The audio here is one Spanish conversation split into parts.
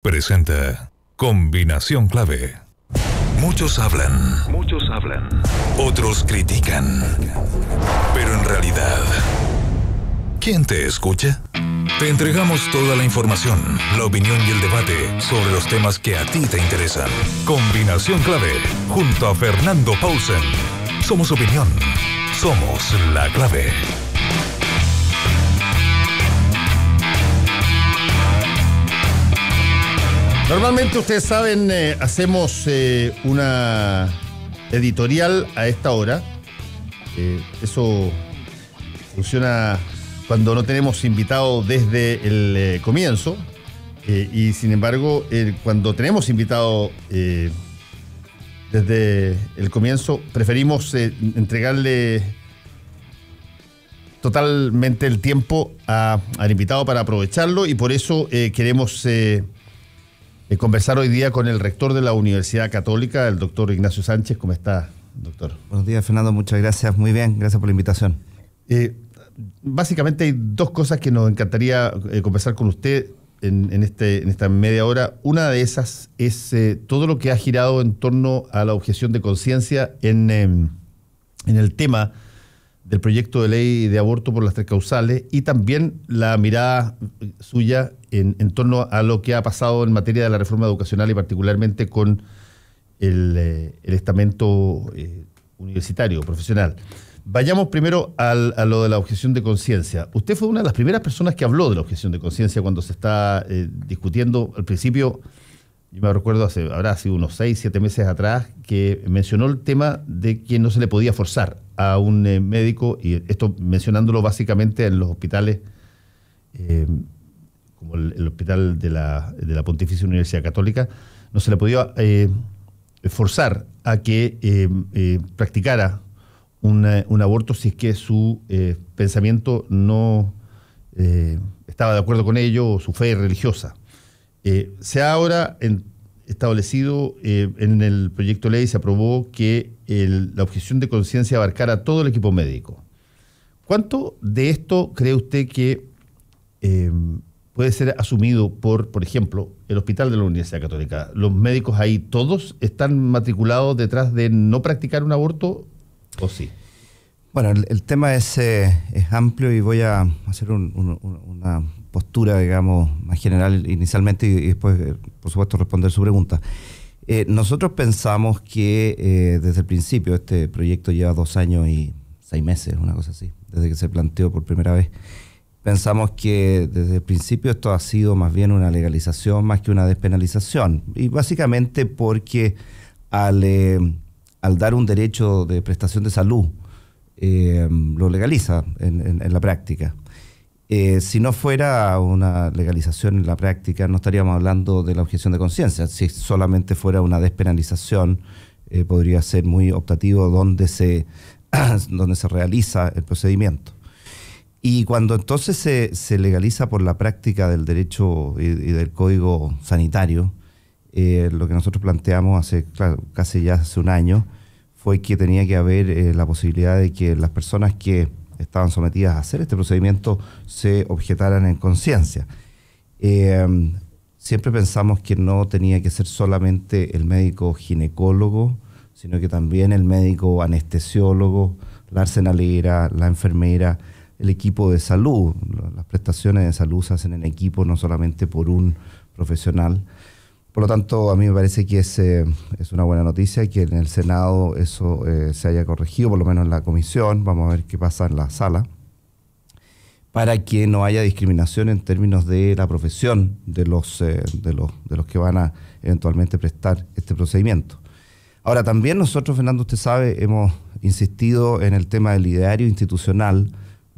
presenta Combinación Clave. Muchos hablan, otros critican, pero en realidad, ¿quién te escucha? Te entregamos toda la información, la opinión y el debate sobre los temas que a ti te interesan. Combinación Clave, junto a Fernando Paulsen. Somos opinión, somos la clave. Normalmente, ustedes saben, hacemos una editorial a esta hora. Eso funciona cuando no tenemos invitado desde el comienzo. Y sin embargo, cuando tenemos invitado desde el comienzo, preferimos entregarle totalmente el tiempo al invitado para aprovecharlo, y por eso queremos conversar hoy día con el rector de la Universidad Católica, el doctor Ignacio Sánchez. ¿Cómo está, doctor? Buenos días, Fernando. Muchas gracias. Muy bien. Gracias por la invitación. Básicamente hay dos cosas que nos encantaría conversar con usted en esta media hora. Una de esas es todo lo que ha girado en torno a la objeción de conciencia en el tema del proyecto de ley de aborto por las tres causales, y también la mirada suya en torno a lo que ha pasado en materia de la reforma educacional, y particularmente con el estamento universitario, profesional. Vayamos primero a lo de la objeción de conciencia. Usted fue una de las primeras personas que habló de la objeción de conciencia cuando se está discutiendo. Al principio, yo me recuerdo, habrá sido unos 6, 7 meses atrás, que mencionó el tema de que no se le podía forzar a un médico, y esto mencionándolo básicamente en los hospitales, como el hospital de la Pontificia Universidad Católica, no se le podía forzar a que practicara un aborto si es que su pensamiento no estaba de acuerdo con ello, o su fe religiosa. Se ha ahora establecido en el proyecto de ley, se aprobó que la objeción de conciencia abarcara a todo el equipo médico. ¿Cuánto de esto cree usted que puede ser asumido por ejemplo, el hospital de la Universidad Católica? ¿Los médicos ahí todos están matriculados detrás de no practicar un aborto, o sí? Bueno, el tema es amplio, y voy a hacer una postura, digamos, más general inicialmente, y después, por supuesto, responder su pregunta. Nosotros pensamos que desde el principio, este proyecto lleva 2 años y 6 meses, una cosa así, desde que se planteó por primera vez. Pensamos que desde el principio esto ha sido más bien una legalización más que una despenalización, y básicamente porque al dar un derecho de prestación de salud, lo legaliza en la práctica. Si no fuera una legalización en la práctica, no estaríamos hablando de la objeción de conciencia. Si solamente fuera una despenalización, podría ser muy optativo donde se realiza el procedimiento. Y cuando entonces se legaliza por la práctica del derecho y del código sanitario, lo que nosotros planteamos casi ya hace un año, fue que tenía que haber la posibilidad de que las personas que estaban sometidas a hacer este procedimiento se objetaran en conciencia. Siempre pensamos que no tenía que ser solamente el médico ginecólogo, sino que también el médico anestesiólogo, la arsenalera, la enfermera, el equipo de salud. Las prestaciones de salud se hacen en equipo, no solamente por un profesional. Por lo tanto, a mí me parece que es una buena noticia que en el Senado eso se haya corregido, por lo menos en la comisión. Vamos a ver qué pasa en la sala, para que no haya discriminación en términos de la profesión de los que van a eventualmente prestar este procedimiento. Ahora, también nosotros, Fernando, usted sabe, hemos insistido en el tema del ideario institucional,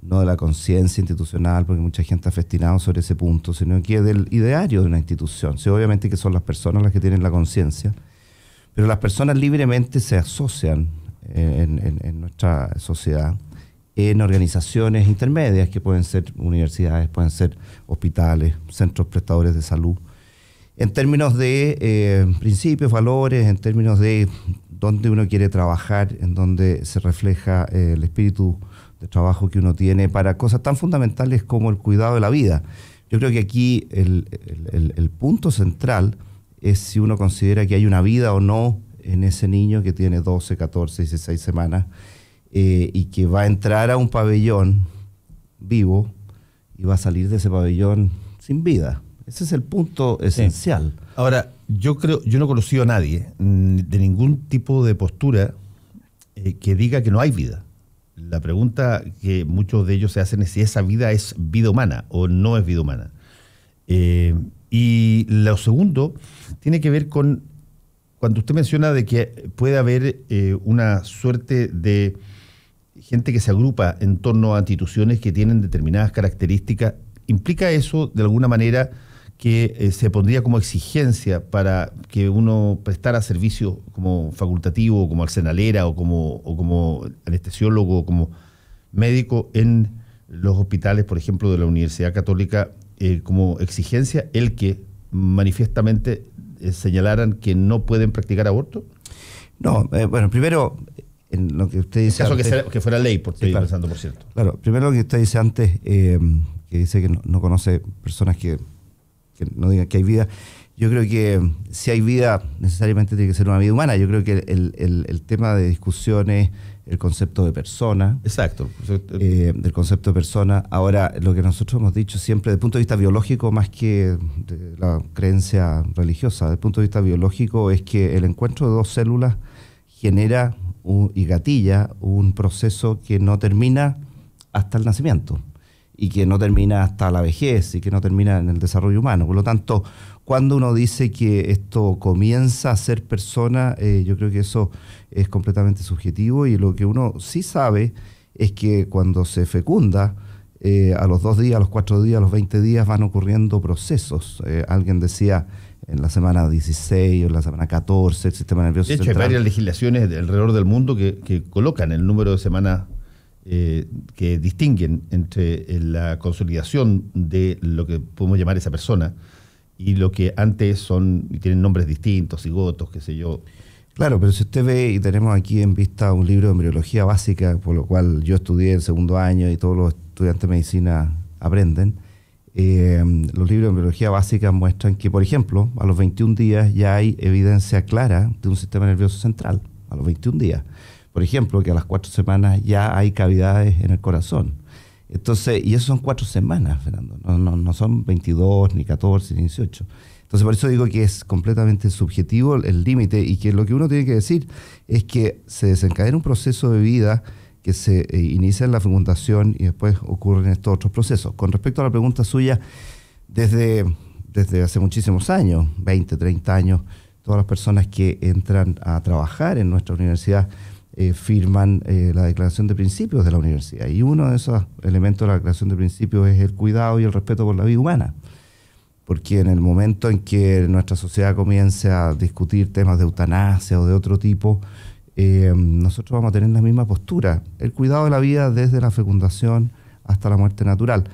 no de la conciencia institucional, porque mucha gente ha festinado sobre ese punto, sino que del ideario de una institución. Sí, obviamente que son las personas las que tienen la conciencia, pero las personas libremente se asocian en nuestra sociedad en organizaciones intermedias, que pueden ser universidades, pueden ser hospitales, centros prestadores de salud, en términos de principios, valores, en términos de dónde uno quiere trabajar, en donde se refleja el espíritu de trabajo que uno tiene para cosas tan fundamentales como el cuidado de la vida. Yo creo que aquí el punto central es si uno considera que hay una vida o no en ese niño que tiene 12, 14, 16 semanas y que va a entrar a un pabellón vivo y va a salir de ese pabellón sin vida. Ese es el punto esencial. Sí. Ahora, yo no he conocido a nadie de ningún tipo de postura que diga que no hay vida. La pregunta que muchos de ellos se hacen es si esa vida es vida humana o no es vida humana. Y lo segundo tiene que ver con cuando usted menciona de que puede haber una suerte de gente que se agrupa en torno a instituciones que tienen determinadas características. ¿Implica eso de alguna manera que se pondría como exigencia para que uno prestara servicio como facultativo, como arsenalera o como anestesiólogo o como médico en los hospitales, por ejemplo, de la Universidad Católica, como exigencia el que manifiestamente señalaran que no pueden practicar aborto? No, bueno, primero, en lo que usted dice... En caso antes, que fuera ley, por estoy claro, pensando, por cierto. Claro, primero lo que usted dice antes, que dice que no conoce personas que no digan que hay vida. Yo creo que si hay vida, necesariamente tiene que ser una vida humana. Yo creo que el tema de discusión es el concepto de persona. Exacto. El concepto de persona. Ahora, lo que nosotros hemos dicho siempre, desde el punto de vista biológico, más que de la creencia religiosa, desde el punto de vista biológico, es que el encuentro de dos células genera y gatilla un proceso que no termina hasta el nacimiento y que no termina hasta la vejez y que no termina en el desarrollo humano. Por lo tanto, cuando uno dice que esto comienza a ser persona, yo creo que eso es completamente subjetivo, y lo que uno sí sabe es que cuando se fecunda, a los 2 días, a los 4 días, a los 20 días van ocurriendo procesos. Alguien decía en la semana 16 o en la semana 14 el sistema nervioso central. De hecho, hay varias legislaciones alrededor del mundo que colocan el número de semanas que distinguen entre la consolidación de lo que podemos llamar esa persona y lo que antes tienen nombres distintos, cigotos, qué sé yo. Claro, pero si usted ve, y tenemos aquí en vista un libro de embriología básica, por lo cual yo estudié el 2º año y todos los estudiantes de medicina aprenden, los libros de embriología básica muestran que, por ejemplo, a los 21 días ya hay evidencia clara de un sistema nervioso central, a los 21 días. Por ejemplo, que a las 4 semanas ya hay cavidades en el corazón. Entonces, y eso son 4 semanas, Fernando, no son 22, ni 14, ni 18. Entonces, por eso digo que es completamente subjetivo el límite, y que lo que uno tiene que decir es que se desencadena un proceso de vida que se inicia en la fecundación y después ocurren estos otros procesos. Con respecto a la pregunta suya, desde hace muchísimos años, 20, 30 años, todas las personas que entran a trabajar en nuestra universidad firman la declaración de principios de la universidad, y uno de esos elementos de la declaración de principios es el cuidado y el respeto por la vida humana, porque en el momento en que nuestra sociedad comience a discutir temas de eutanasia o de otro tipo, nosotros vamos a tener la misma postura, el cuidado de la vida desde la fecundación hasta la muerte natural.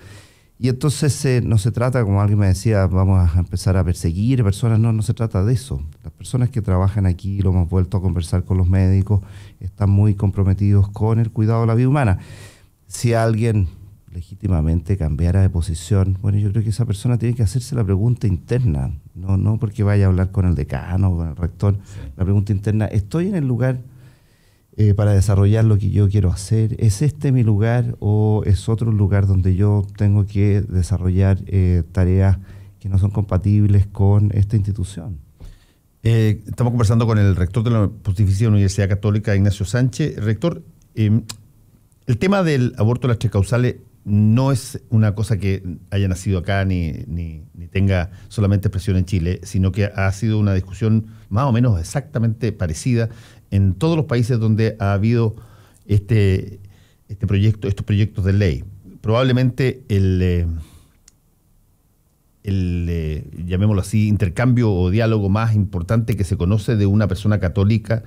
Y entonces no se trata, como alguien me decía, vamos a empezar a perseguir personas. No se trata de eso. Las personas que trabajan aquí, lo hemos vuelto a conversar con los médicos, están muy comprometidos con el cuidado de la vida humana. Si alguien legítimamente cambiara de posición, bueno, yo creo que esa persona tiene que hacerse la pregunta interna, no porque vaya a hablar con el decano o con el rector. Sí. La pregunta interna: ¿estoy en el lugar para desarrollar lo que yo quiero hacer? ¿Es este mi lugar o es otro lugar donde yo tengo que desarrollar tareas que no son compatibles con esta institución? Estamos conversando con el rector de la Pontificia Universidad Católica, Ignacio Sánchez. Rector, el tema del aborto de las 3 causales no es una cosa que haya nacido acá ni tenga solamente expresión en Chile, sino que ha sido una discusión más o menos exactamente parecida en todos los países donde ha habido estos proyectos de ley. Probablemente llamémoslo así, intercambio o diálogo más importante que se conoce de una persona católica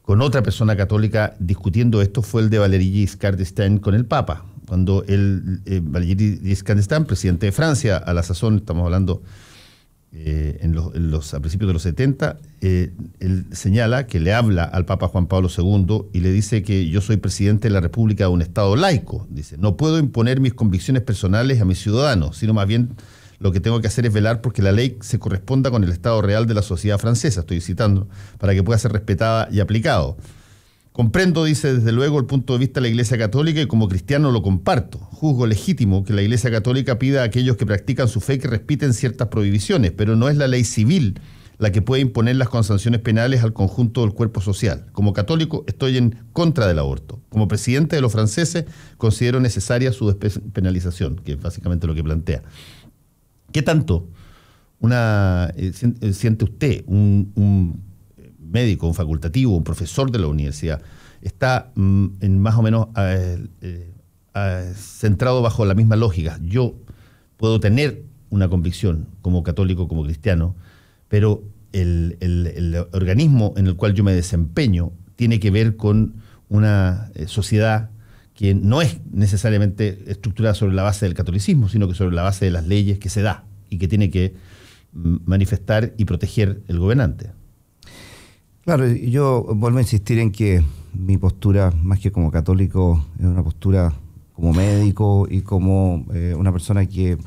con otra persona católica discutiendo esto fue el de Valéry Giscard d'Estaing con el Papa. Cuando Valéry Giscard d'Estaing, presidente de Francia, a la sazón, estamos hablando a principios de los 70, él señala que le habla al Papa Juan Pablo II y le dice que yo soy presidente de la República de un Estado laico. Dice, no puedo imponer mis convicciones personales a mis ciudadanos, sino más bien lo que tengo que hacer es velar porque la ley se corresponda con el estado real de la sociedad francesa, estoy citando, para que pueda ser respetada y aplicado. Comprendo, dice, desde luego el punto de vista de la Iglesia Católica y como cristiano lo comparto. Juzgo legítimo que la Iglesia Católica pida a aquellos que practican su fe que respeten ciertas prohibiciones, pero no es la ley civil la que puede imponerlas con sanciones penales al conjunto del cuerpo social. Como católico estoy en contra del aborto. Como presidente de los franceses considero necesaria su despenalización, que es básicamente lo que plantea. ¿Qué tanto siente usted, un médico, un facultativo, un profesor de la universidad, está en más o menos centrado bajo la misma lógica? Yo puedo tener una convicción como católico, como cristiano, pero el organismo en el cual yo me desempeño tiene que ver con una sociedad que no es necesariamente estructurada sobre la base del catolicismo, sino que sobre la base de las leyes que se da y que tiene que manifestar y proteger el gobernante. Claro, yo vuelvo a insistir en que mi postura, más que como católico, es una postura como médico y como una persona que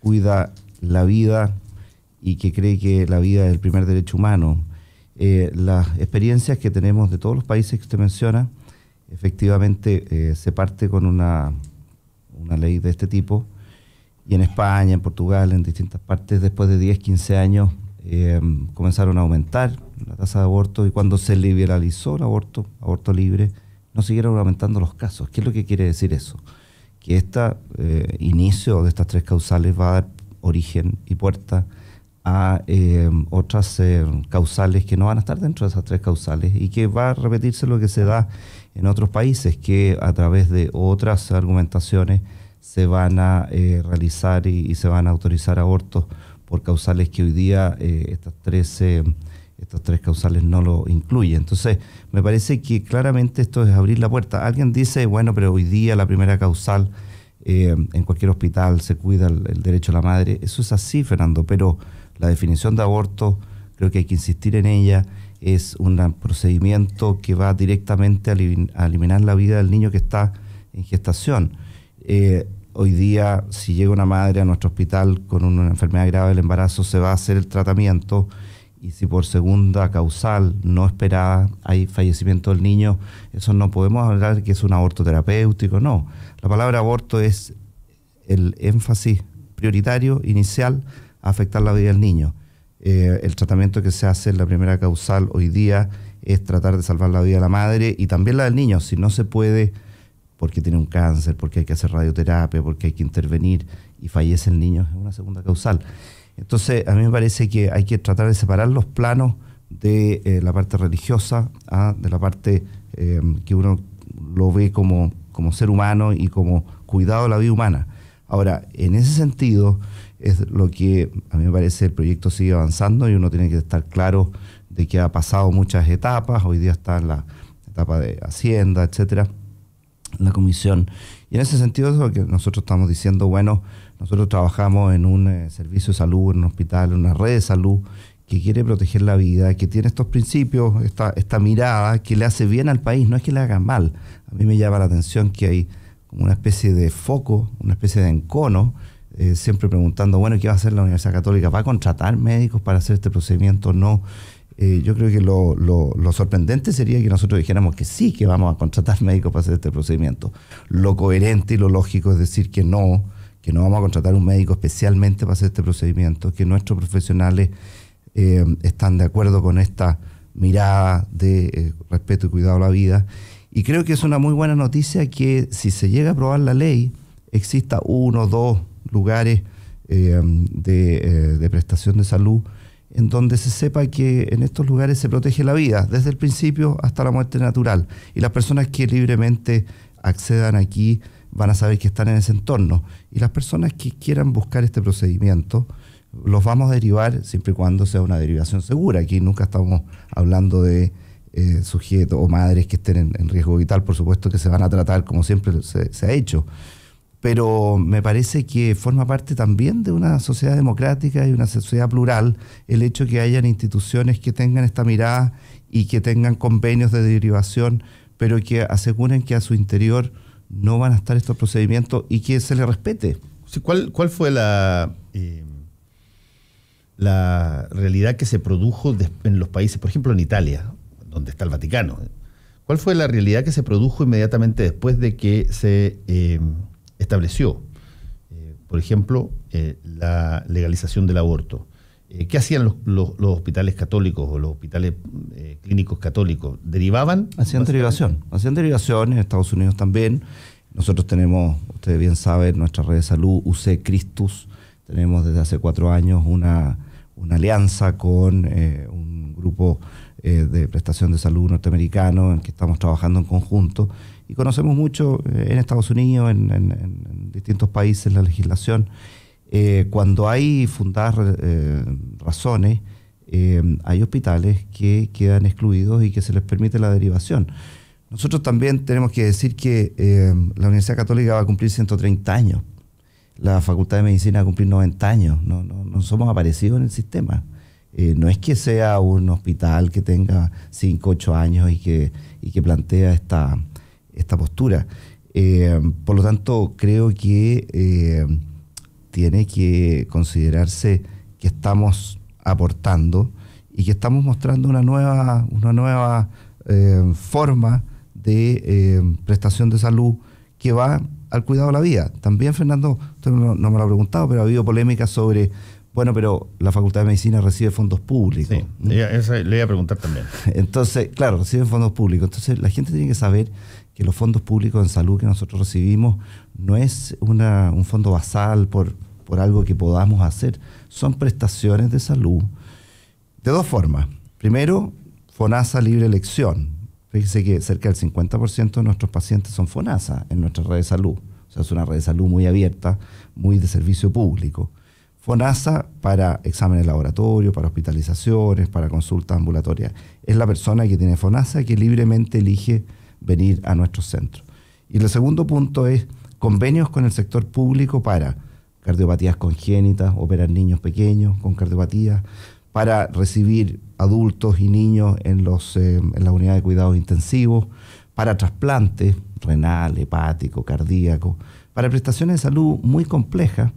cuida la vida y que cree que la vida es el primer derecho humano. Las experiencias que tenemos de todos los países que usted menciona, efectivamente se parte con una ley de este tipo, y en España, en Portugal, en distintas partes, después de 10, 15 años, comenzaron a aumentar la tasa de aborto, y cuando se liberalizó el aborto libre, no siguieron aumentando los casos. ¿Qué es lo que quiere decir eso? Que este inicio de estas 3 causales va a dar origen y puerta a otras causales que no van a estar dentro de esas 3 causales, y que va a repetirse lo que se da en otros países, que a través de otras argumentaciones se van a realizar y se van a autorizar abortos por causales que hoy día estas tres causales no lo incluyen. Entonces, me parece que claramente esto es abrir la puerta. Alguien dice, bueno, pero hoy día la primera causal en cualquier hospital se cuida el derecho a la madre. Eso es así, Fernando, pero la definición de aborto, creo que hay que insistir en ella, es un procedimiento que va directamente a eliminar la vida del niño que está en gestación. Hoy día, si llega una madre a nuestro hospital con una enfermedad grave del embarazo, se va a hacer el tratamiento, y si por segunda causal no esperada hay fallecimiento del niño, eso no podemos hablar de que es un aborto terapéutico, no. La palabra aborto es el énfasis prioritario, inicial, a afectar la vida del niño. El tratamiento que se hace en la primera causal hoy día es tratar de salvar la vida de la madre y también la del niño. Si no se puede, porque tiene un cáncer, porque hay que hacer radioterapia, porque hay que intervenir y fallece el niño, es una segunda causal. Entonces, a mí me parece que hay que tratar de separar los planos de la parte religiosa de la parte que uno lo ve como ser humano y como cuidado de la vida humana. Ahora, en ese sentido, es lo que a mí me parece el proyecto sigue avanzando, y uno tiene que estar claro de que ha pasado muchas etapas. Hoy día está en la etapa de Hacienda, etcétera, la comisión. Y en ese sentido es lo que nosotros estamos diciendo. Bueno, nosotros trabajamos en un servicio de salud, en un hospital, en una red de salud que quiere proteger la vida, que tiene estos principios, esta mirada que le hace bien al país, no es que le haga mal. A mí me llama la atención que hay como una especie de foco, una especie de encono, siempre preguntando, bueno, ¿qué va a hacer la Universidad Católica? ¿Va a contratar médicos para hacer este procedimiento? No. Yo creo que lo sorprendente sería que nosotros dijéramos que sí, que vamos a contratar médicos para hacer este procedimiento. Lo coherente y lo lógico es decir que no vamos a contratar un médico especialmente para hacer este procedimiento, que nuestros profesionales están de acuerdo con esta mirada de respeto y cuidado a la vida. Y creo que es una muy buena noticia que si se llega a aprobar la ley, exista 1 o 2 lugares de prestación de salud en donde se sepa que en estos lugares se protege la vida, desde el principio hasta la muerte natural. Y las personas que libremente accedan aquí van a saber que están en ese entorno. Y las personas que quieran buscar este procedimiento, los vamos a derivar siempre y cuando sea una derivación segura. Aquí nunca estamos hablando de sujetos o madres que estén en riesgo vital, por supuesto que se van a tratar como siempre se ha hecho. pero me parece que forma parte también de una sociedad democrática y una sociedad plural el hecho que hayan instituciones que tengan esta mirada y que tengan convenios de derivación, pero que aseguren que a su interior no van a estar estos procedimientos y que se les respete. Sí, ¿cuál fue la realidad que se produjo en los países, por ejemplo en Italia, donde está el Vaticano? ¿Cuál fue la realidad que se produjo inmediatamente después de que se estableció, por ejemplo, la legalización del aborto? ¿Qué hacían los hospitales católicos o los hospitales clínicos católicos? ¿Derivaban? Hacían derivación, en Estados Unidos también. Nosotros tenemos, ustedes bien saben, nuestra red de salud, UC Christus. Tenemos desde hace 4 años una alianza con un grupo de prestación de salud norteamericano en que estamos trabajando en conjunto y conocemos mucho en Estados Unidos, en distintos países, la legislación. Cuando hay fundadas razones, hay hospitales que quedan excluidos y que se les permite la derivación. Nosotros también tenemos que decir que la Universidad Católica va a cumplir 130 años. La Facultad de Medicina va a cumplir 90 años. No somos aparecidos en el sistema. No es que sea un hospital que tenga 5, 8 años y que plantea esta postura. Por lo tanto, creo que tiene que considerarse que estamos aportando y que estamos mostrando una nueva forma de prestación de salud que va al cuidado de la vida. También, Fernando, usted no me lo ha preguntado, pero ha habido polémicas sobre, pero la Facultad de Medicina recibe fondos públicos. Sí, le iba a preguntar también. Entonces, claro, reciben fondos públicos. Entonces, la gente tiene que saber que los fondos públicos en salud que nosotros recibimos no es un fondo basal por algo que podamos hacer. Son prestaciones de salud de 2 formas. Primero, FONASA libre elección. Fíjese que cerca del 50% de nuestros pacientes son FONASA en nuestra red de salud. O sea, es una red de salud muy abierta, muy de servicio público. FONASA para exámenes de laboratorio, para hospitalizaciones, para consultas ambulatorias. Es la persona que tiene FONASA que libremente elige venir a nuestros centros. Y el segundo punto es convenios con el sector público para cardiopatías congénitas, operar niños pequeños con cardiopatías, para recibir adultos y niños en la unidad de cuidados intensivos, para trasplantes renal, hepático, cardíaco, para prestaciones de salud muy complejas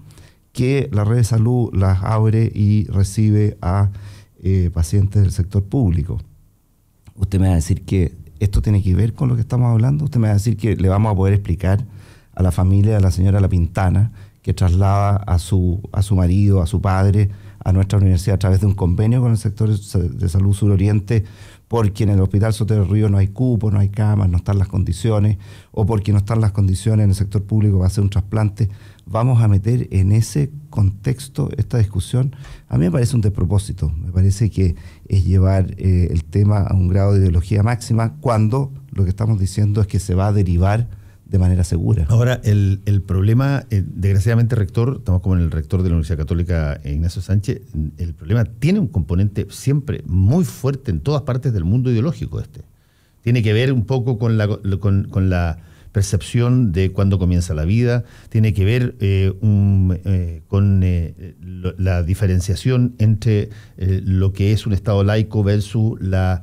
que la red de salud las abre y recibe a pacientes del sector público. Usted me va a decir que esto tiene que ver con lo que estamos hablando. Usted me va a decir que le vamos a poder explicar a la familia de la señora La Pintana que traslada a su marido, a su padre, a nuestra universidad a través de un convenio con el sector de salud suroriente, porque en el Hospital Sotero del Río no hay cupo, no hay camas, no están las condiciones, o porque no están las condiciones en el sector público para hacer un trasplante. Vamos a meter en ese contexto esta discusión. A mí me parece un despropósito, me parece que es llevar el tema a un grado de ideología máxima cuando lo que estamos diciendo es que se va a derivar de manera segura. Ahora, el problema, desgraciadamente, rector, estamos como en el rector de la Universidad Católica, Ignacio Sánchez, el problema tiene un componente siempre muy fuerte en todas partes del mundo ideológico. Tiene que ver un poco con la percepción de cuándo comienza la vida, tiene que ver con la diferenciación entre lo que es un Estado laico versus la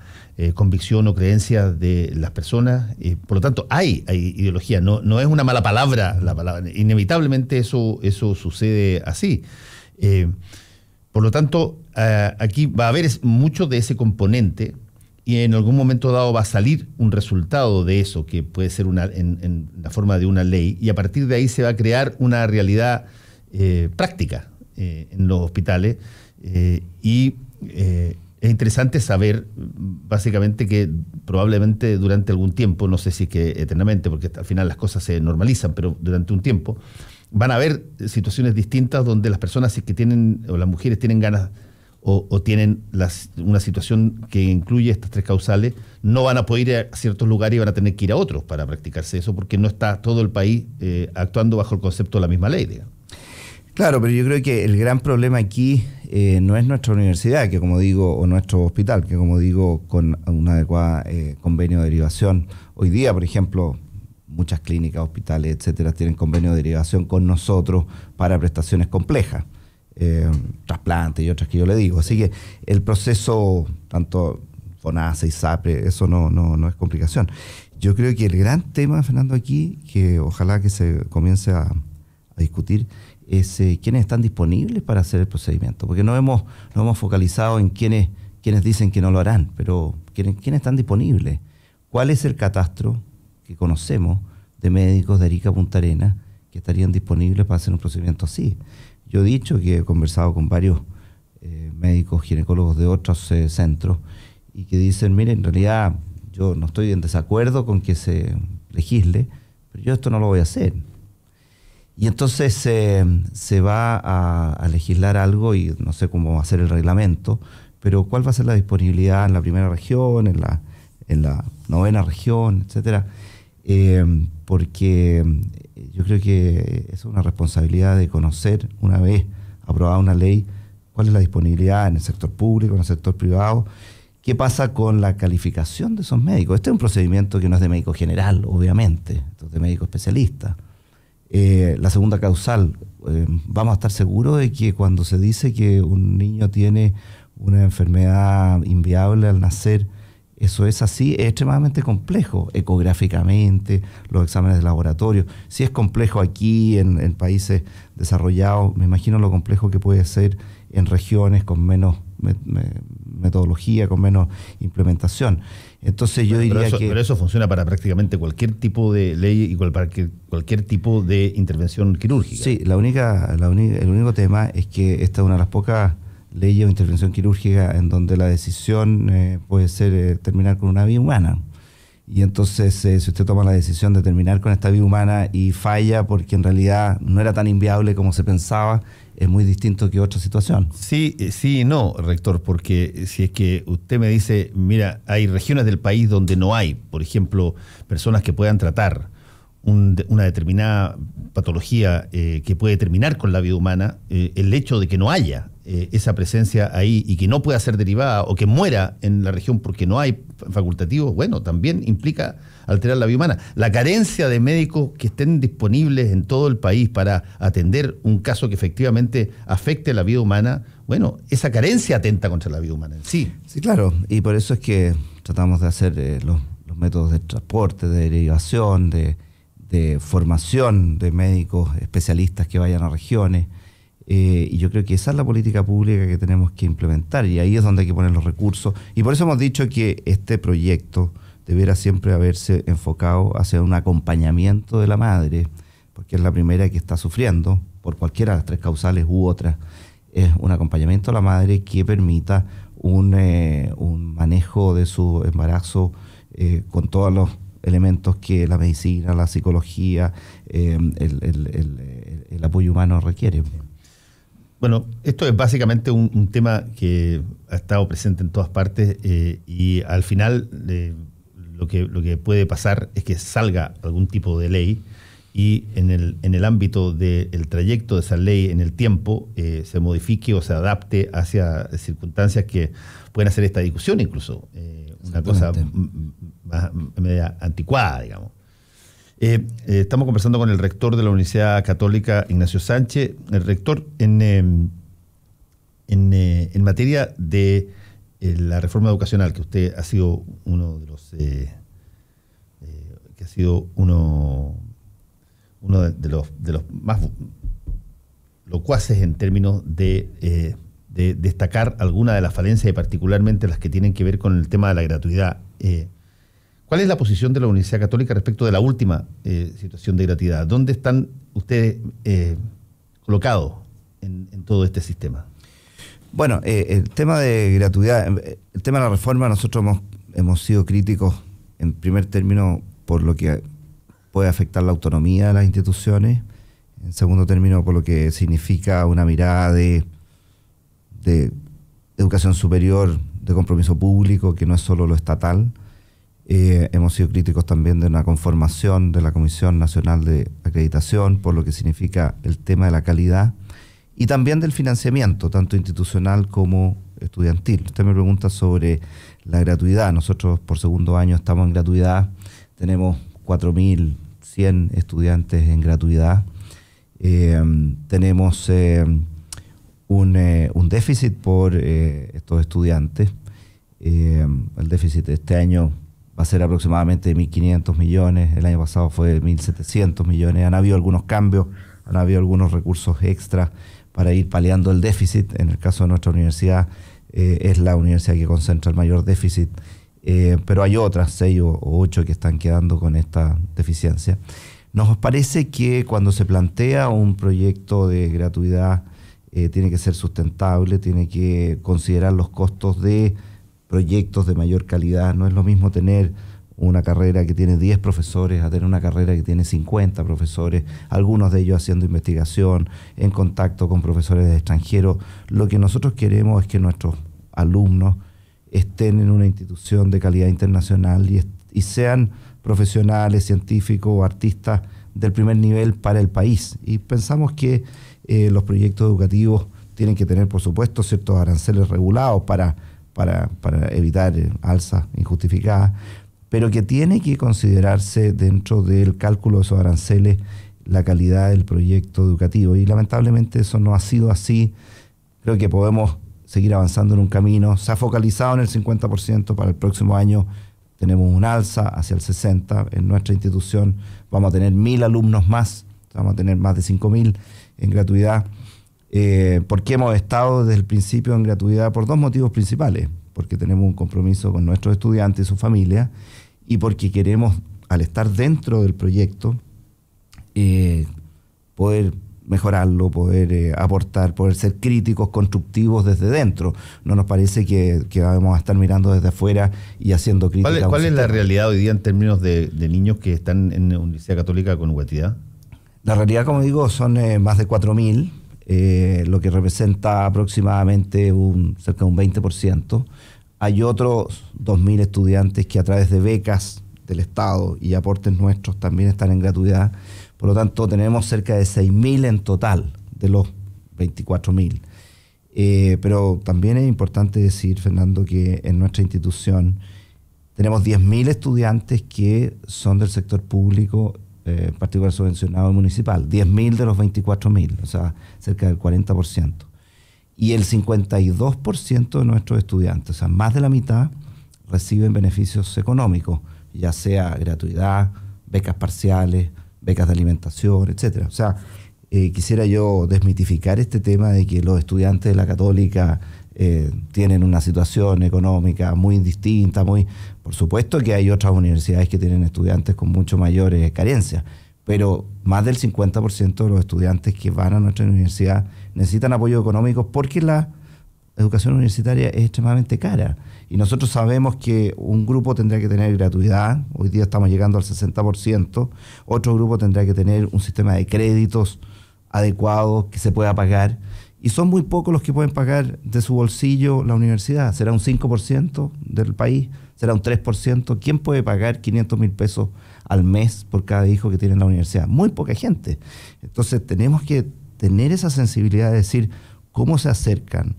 convicción o creencia de las personas. Por lo tanto, hay ideología, no es una mala palabra, la palabra, inevitablemente eso sucede así. Por lo tanto, aquí va a haber mucho de ese componente y en algún momento dado va a salir un resultado de eso, que puede ser en la forma de una ley, y a partir de ahí se va a crear una realidad práctica en los hospitales. Es interesante saber, básicamente, que probablemente durante algún tiempo, no sé si es que eternamente, porque al final las cosas se normalizan, pero durante un tiempo van a haber situaciones distintas donde las personas que tienen, o las mujeres tienen ganas o tienen una situación que incluye estas 3 causales, no van a poder ir a ciertos lugares y van a tener que ir a otros para practicarse eso, porque no está todo el país actuando bajo el concepto de la misma ley, digamos. Claro, pero yo creo que el gran problema aquí no es nuestra universidad, que como digo, o nuestro hospital, que como digo, con un adecuado convenio de derivación. Hoy día, por ejemplo, muchas clínicas, hospitales, etcétera, tienen convenio de derivación con nosotros para prestaciones complejas, trasplantes y otras que yo le digo. Así que el proceso, tanto FONASA y SAPRE, eso no es complicación. Yo creo que el gran tema, Fernando, aquí, que ojalá que se comience a discutir, es quiénes están disponibles para hacer el procedimiento. Porque nos hemos focalizado en quiénes dicen que no lo harán, pero ¿quiénes están disponibles? ¿Cuál es el catastro que conocemos de médicos de Arica a Punta Arenas que estarían disponibles para hacer un procedimiento así? Yo he dicho que he conversado con varios médicos ginecólogos de otros centros y que dicen, miren, en realidad yo no estoy en desacuerdo con que se legisle, pero yo esto no lo voy a hacer. Y entonces se va a legislar algo y no sé cómo va a ser el reglamento, pero cuál va a ser la disponibilidad en la primera región, en la novena región, etcétera, porque yo creo que es una responsabilidad de conocer, una vez aprobada una ley, cuál es la disponibilidad en el sector público, en el sector privado, qué pasa con la calificación de esos médicos. Este es un procedimiento que no es de médico general, obviamente, esto es de médico especialista. La segunda causal, vamos a estar seguros de que cuando se dice que un niño tiene una enfermedad inviable al nacer, eso es así, es extremadamente complejo, ecográficamente, los exámenes de laboratorio. Si es complejo aquí en países desarrollados, me imagino lo complejo que puede ser en regiones con menos metodología, con menos implementación. Entonces yo diría que... Pero eso funciona para prácticamente cualquier tipo de ley y para cualquier tipo de intervención quirúrgica. Sí, el único tema es que esta es una de las pocas leyes o intervención quirúrgica en donde la decisión puede ser terminar con una vida humana. Y entonces si usted toma la decisión de terminar con esta vida humana y falla porque en realidad no era tan inviable como se pensaba, es muy distinto que otra situación. Sí y no, rector, porque si es que usted me dice, mira, hay regiones del país donde no hay, por ejemplo, personas que puedan tratar una determinada patología que puede terminar con la vida humana, el hecho de que no haya esa presencia ahí y que no pueda ser derivada o que muera en la región porque no hay facultativos, bueno, también implica alterar la vida humana. La carencia de médicos que estén disponibles en todo el país para atender un caso que efectivamente afecte la vida humana, bueno, esa carencia atenta contra la vida humana en sí. Sí, claro, y por eso es que tratamos de hacer los métodos de transporte, de derivación, de formación de médicos especialistas que vayan a regiones, y yo creo que esa es la política pública que tenemos que implementar, y ahí es donde hay que poner los recursos, y por eso hemos dicho que este proyecto debiera siempre haberse enfocado hacia un acompañamiento de la madre, porque es la primera que está sufriendo, por cualquiera de las tres causales u otras. Es un acompañamiento a la madre que permita un manejo de su embarazo con todos los elementos que la medicina, la psicología, el apoyo humano requiere. Bueno, esto es básicamente un tema que ha estado presente en todas partes y al final lo que puede pasar es que salga algún tipo de ley y en el ámbito del trayecto de esa ley en el tiempo se modifique o se adapte hacia circunstancias que pueden hacer esta discusión incluso una cosa más media anticuada, digamos. Estamos conversando con el rector de la Universidad Católica, Ignacio Sánchez. El rector, en materia de la reforma educacional, que usted ha sido uno de los de los más locuaces en términos de destacar algunas de las falencias y particularmente las que tienen que ver con el tema de la gratuidad. ¿Cuál es la posición de la Universidad Católica respecto de la última situación de gratuidad? ¿Dónde están ustedes colocados en todo este sistema? Bueno, el tema de gratuidad, el tema de la reforma, nosotros hemos sido críticos en primer término por lo que puede afectar la autonomía de las instituciones, en segundo término por lo que significa una mirada de educación superior, de compromiso público, que no es solo lo estatal. Hemos sido críticos también de una conformación de la Comisión Nacional de Acreditación, por lo que significa el tema de la calidad, y también del financiamiento, tanto institucional como estudiantil. Usted me pregunta sobre la gratuidad. Nosotros por segundo año estamos en gratuidad, tenemos 4.000 100 estudiantes en gratuidad. Tenemos un déficit por estos estudiantes. El déficit de este año va a ser aproximadamente de 1.500 millones. El año pasado fue de 1.700 millones. Han habido algunos cambios, han habido algunos recursos extras para ir paliando el déficit. En el caso de nuestra universidad, es la universidad que concentra el mayor déficit, pero hay otras 6 o 8 que están quedando con esta deficiencia. Nos parece que cuando se plantea un proyecto de gratuidad, tiene que ser sustentable, tiene que considerar los costos de proyectos de mayor calidad. No es lo mismo tener una carrera que tiene 10 profesores a tener una carrera que tiene 50 profesores, algunos de ellos haciendo investigación, en contacto con profesores de extranjero. Lo que nosotros queremos es que nuestros alumnos estén en una institución de calidad internacional y sean profesionales, científicos o artistas del primer nivel para el país. Y pensamos que los proyectos educativos tienen que tener, por supuesto, ciertos aranceles regulados para evitar alzas injustificadas, pero que tiene que considerarse dentro del cálculo de esos aranceles la calidad del proyecto educativo. Y lamentablemente eso no ha sido así. Creo que podemos seguir avanzando en un camino. Se ha focalizado en el 50%, para el próximo año tenemos un alza hacia el 60%. En nuestra institución vamos a tener 1.000 alumnos más, vamos a tener más de 5.000 en gratuidad. Porque hemos estado desde el principio en gratuidad por 2 motivos principales: porque tenemos un compromiso con nuestros estudiantes y su familia, y porque queremos, al estar dentro del proyecto, poder mejorarlo, poder aportar, poder ser críticos, constructivos desde dentro. No nos parece que vamos a estar mirando desde afuera y haciendo críticas. ¿Cuál es la realidad hoy día en términos de niños que están en la Universidad Católica con gratuidad? La realidad, como digo, son más de 4.000, lo que representa aproximadamente cerca de un 20%. Hay otros 2.000 estudiantes que a través de becas del Estado y aportes nuestros también están en gratuidad. Por lo tanto, tenemos cerca de 6.000 en total de los 24.000. Pero también es importante decir, Fernando, que en nuestra institución tenemos 10.000 estudiantes que son del sector público, particular subvencionado y municipal. 10.000 de los 24.000, o sea, cerca del 40%. Y el 52% de nuestros estudiantes, o sea, más de la mitad, reciben beneficios económicos, ya sea gratuidad, becas parciales, becas de alimentación, etcétera. O sea, quisiera yo desmitificar este tema de que los estudiantes de la Católica tienen una situación económica muy distinta, por supuesto que hay otras universidades que tienen estudiantes con mucho mayores carencias, pero más del 50% de los estudiantes que van a nuestra universidad necesitan apoyo económico porque la educación universitaria es extremadamente cara. Y nosotros sabemos que un grupo tendrá que tener gratuidad, hoy día estamos llegando al 60%, otro grupo tendrá que tener un sistema de créditos adecuado que se pueda pagar, y son muy pocos los que pueden pagar de su bolsillo la universidad. ¿Será un 5% del país? ¿Será un 3%? ¿Quién puede pagar 500.000 pesos al mes por cada hijo que tiene en la universidad? Muy poca gente. Entonces tenemos que tener esa sensibilidad de decir cómo se acercan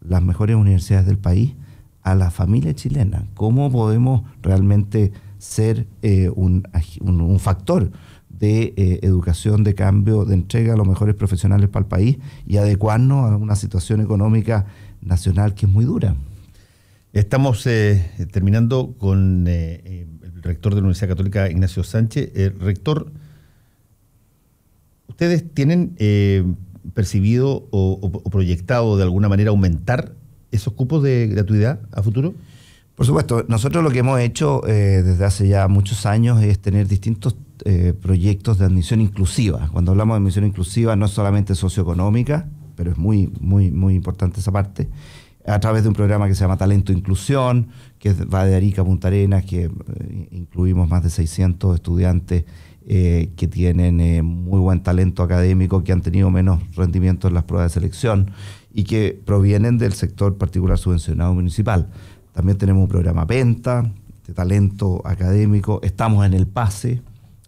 las mejores universidades del país a la familia chilena, cómo podemos realmente ser un factor de educación, de cambio, de entrega a los mejores profesionales para el país y adecuarnos a una situación económica nacional que es muy dura. Estamos terminando con el rector de la Universidad Católica, Ignacio Sánchez. Rector, ¿ustedes tienen percibido o proyectado de alguna manera aumentar esos cupos de gratuidad a futuro? Por supuesto, nosotros lo que hemos hecho desde hace ya muchos años es tener distintos proyectos de admisión inclusiva. Cuando hablamos de admisión inclusiva no es solamente socioeconómica, pero es muy importante esa parte, a través de un programa que se llama Talento Inclusión, que va de Arica a Punta Arenas, que incluimos más de 600 estudiantes que tienen muy buen talento académico, que han tenido menos rendimiento en las pruebas de selección y que provienen del sector particular subvencionado municipal. También tenemos un programa PENTA, de talento académico. Estamos en el PASE,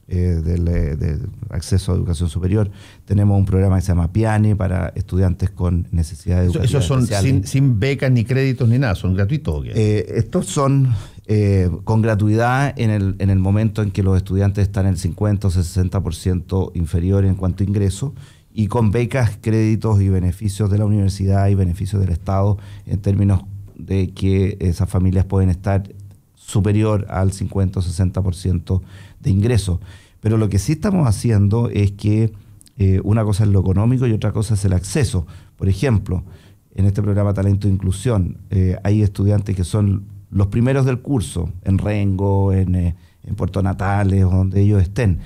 del acceso a educación superior. Tenemos un programa que se llama PIANE para estudiantes con necesidades educativas ¿Esos son especiales. sin becas ni créditos ni nada? ¿Son gratuitos o qué? Estos son con gratuidad en el momento en que los estudiantes están en el 50 o 60% inferior en cuanto a ingreso, y con becas, créditos y beneficios de la universidad y beneficios del Estado en términos de que esas familias pueden estar superior al 50 o 60% de ingreso. Pero lo que sí estamos haciendo es que una cosa es lo económico y otra cosa es el acceso. Por ejemplo, en este programa Talento e Inclusión hay estudiantes que son los primeros del curso, en Rengo, en Puerto Natales o donde ellos estén,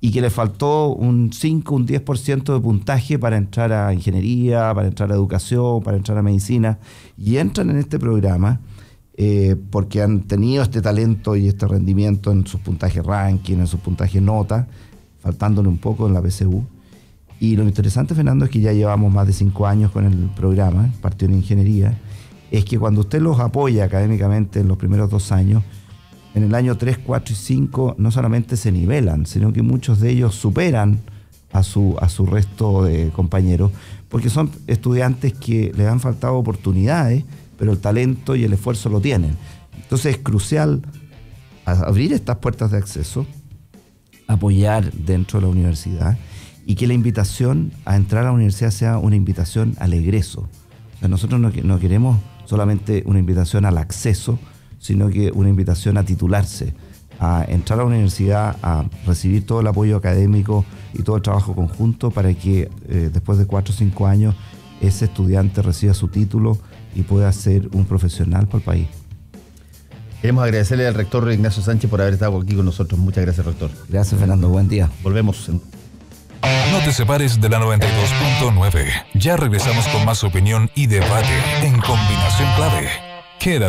y que les faltó un 5, un 10% de puntaje para entrar a ingeniería, para entrar a educación, para entrar a medicina, y entran en este programa porque han tenido este talento y este rendimiento en sus puntajes ranking, en sus puntajes nota, faltándole un poco en la PSU. Y lo interesante, Fernando, es que ya llevamos más de 5 años con el programa, partió en ingeniería, es que cuando usted los apoya académicamente en los primeros 2 años, en el año 3, 4 y 5 no solamente se nivelan, sino que muchos de ellos superan a su resto de compañeros, porque son estudiantes que les han faltado oportunidades, pero el talento y el esfuerzo lo tienen. Entonces es crucial abrir estas puertas de acceso, apoyar dentro de la universidad, y que la invitación a entrar a la universidad sea una invitación al egreso. O sea, nosotros no queremos solamente una invitación al acceso, sino que una invitación a titularse, a entrar a la universidad, a recibir todo el apoyo académico y todo el trabajo conjunto para que después de 4 o 5 años ese estudiante reciba su título y pueda ser un profesional para el país. Queremos agradecerle al rector Ignacio Sánchez por haber estado aquí con nosotros. Muchas gracias, rector. Gracias, Fernando. Buen día. Volvemos. No te separes de la 92.9. Ya regresamos con más opinión y debate en Combinación Clave. Quédate.